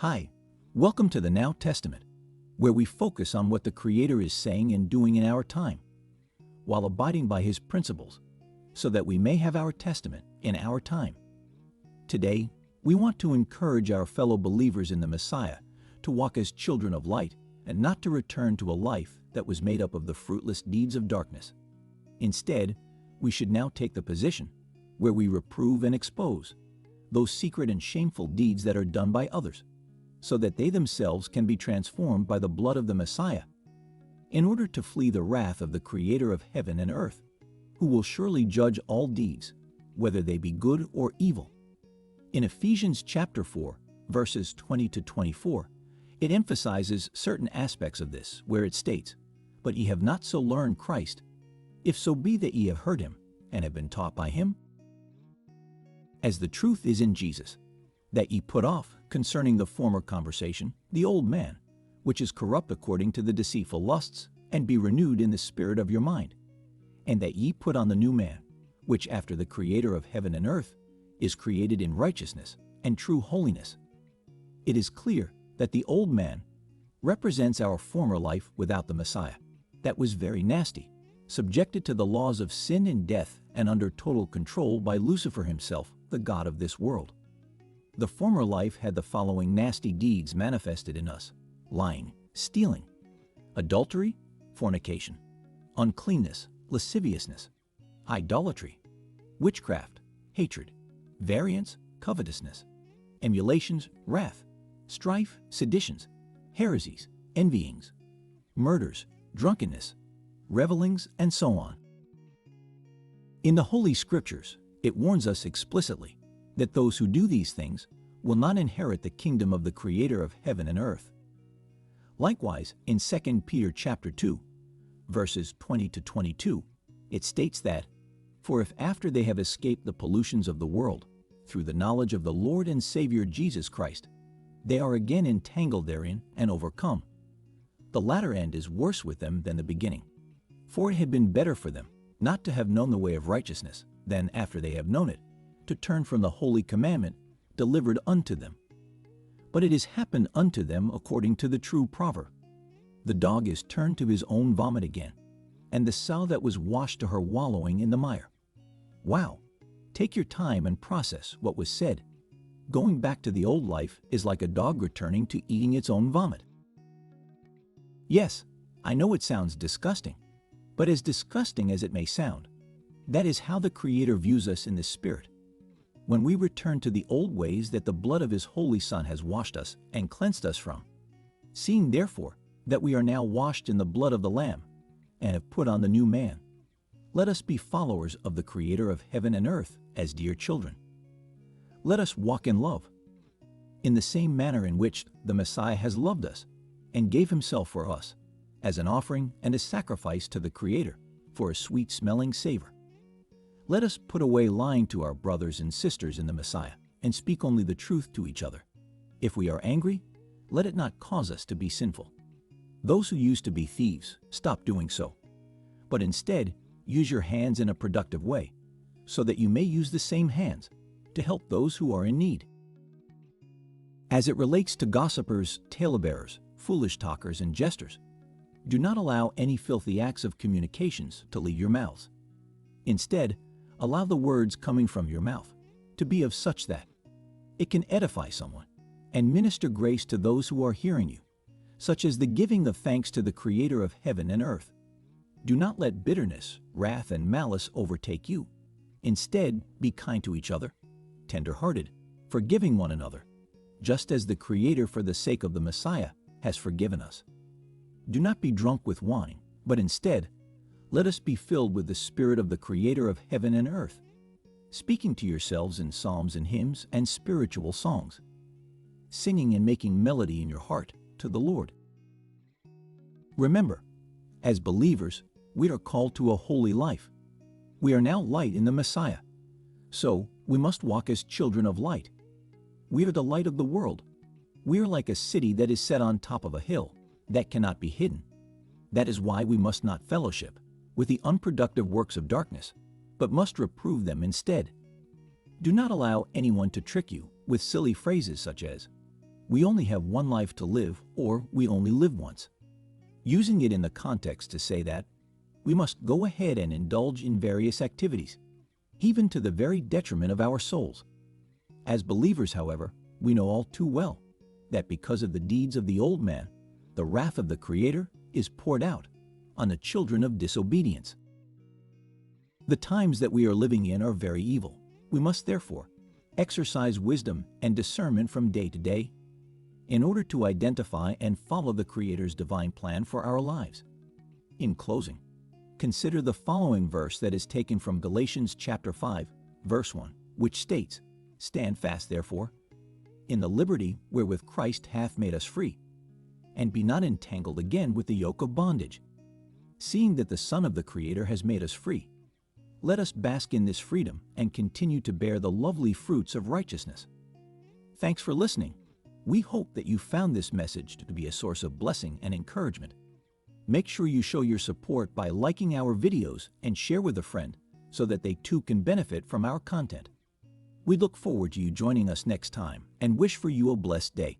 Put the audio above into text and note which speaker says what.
Speaker 1: Hi, welcome to the Now Testament, where we focus on what the Creator is saying and doing in our time, while abiding by His principles, so that we may have our testament in our time. Today, we want to encourage our fellow believers in the Messiah to walk as children of light and not to return to a life that was made up of the fruitless deeds of darkness. Instead, we should now take the position where we reprove and expose those secret and shameful deeds that are done by others, so that they themselves can be transformed by the blood of the Messiah, in order to flee the wrath of the Creator of heaven and earth, who will surely judge all deeds, whether they be good or evil. In Ephesians chapter 4, verses 20 to 24, it emphasizes certain aspects of this, where it states, "But ye have not so learned Christ, if so be that ye have heard him, and have been taught by him, as the truth is in Jesus, that ye put off, concerning the former conversation, the old man, which is corrupt according to the deceitful lusts, and be renewed in the spirit of your mind, and that ye put on the new man, which after the Creator of heaven and earth is created in righteousness and true holiness." It is clear that the old man represents our former life without the Messiah, that was very nasty, subjected to the laws of sin and death and under total control by Lucifer himself, the god of this world. The former life had the following nasty deeds manifested in us: lying, stealing, adultery, fornication, uncleanness, lasciviousness, idolatry, witchcraft, hatred, variance, covetousness, emulations, wrath, strife, seditions, heresies, envyings, murders, drunkenness, revelings, and so on. In the Holy Scriptures, it warns us explicitly that those who do these things will not inherit the kingdom of the Creator of heaven and earth. Likewise, in 2 Peter chapter 2, verses 20 to 22, it states that, "For if after they have escaped the pollutions of the world, through the knowledge of the Lord and Savior Jesus Christ, they are again entangled therein and overcome, the latter end is worse with them than the beginning. For it had been better for them not to have known the way of righteousness, than after they have known it, to turn from the holy commandment delivered unto them. But it is happened unto them according to the true proverb, the dog is turned to his own vomit again, and the sow that was washed to her wallowing in the mire." Wow! Take your time and process what was said. Going back to the old life is like a dog returning to eating its own vomit. Yes, I know it sounds disgusting, but as disgusting as it may sound, that is how the Creator views us in the Spirit. When we return to the old ways that the blood of His Holy Son has washed us and cleansed us from, seeing therefore that we are now washed in the blood of the Lamb and have put on the new man, let us be followers of the Creator of heaven and earth as dear children. Let us walk in love, in the same manner in which the Messiah has loved us and gave Himself for us as an offering and a sacrifice to the Creator for a sweet-smelling savor. Let us put away lying to our brothers and sisters in the Messiah and speak only the truth to each other. If we are angry, let it not cause us to be sinful. Those who used to be thieves, stop doing so, but instead use your hands in a productive way, so that you may use the same hands to help those who are in need. As it relates to gossipers, talebearers, foolish talkers, and jesters, do not allow any filthy acts of communications to leave your mouths. Instead, allow the words coming from your mouth to be of such that it can edify someone and minister grace to those who are hearing you, such as the giving of thanks to the Creator of heaven and earth. Do not let bitterness, wrath, and malice overtake you. Instead, be kind to each other, tender-hearted, forgiving one another, just as the Creator for the sake of the Messiah has forgiven us. Do not be drunk with wine, but instead, let us be filled with the Spirit of the Creator of heaven and earth, speaking to yourselves in psalms and hymns and spiritual songs, singing and making melody in your heart to the Lord. Remember, as believers, we are called to a holy life. We are now light in the Messiah, so we must walk as children of light. We are the light of the world. We are like a city that is set on top of a hill that cannot be hidden. That is why we must not fellowship with the unproductive works of darkness, but must reprove them instead. Do not allow anyone to trick you with silly phrases such as, We only have one life to live, or we only live once. Using it in the context to say that we must go ahead and indulge in various activities, even to the very detriment of our souls. As believers, however, we know all too well that because of the deeds of the old man, the wrath of the Creator is poured out on the children of disobedience. The times that we are living in are very evil. We must therefore exercise wisdom and discernment from day to day in order to identify and follow the Creator's divine plan for our lives. In closing, consider the following verse that is taken from Galatians chapter 5, verse 1, which states, "Stand fast, therefore, in the liberty wherewith Christ hath made us free, and be not entangled again with the yoke of bondage. Seeing that the Son of the Creator has made us free, let us bask in this freedom and continue to bear the lovely fruits of righteousness." Thanks for listening. We hope that you found this message to be a source of blessing and encouragement. Make sure you show your support by liking our videos and share with a friend so that they too can benefit from our content. We look forward to you joining us next time and wish for you a blessed day.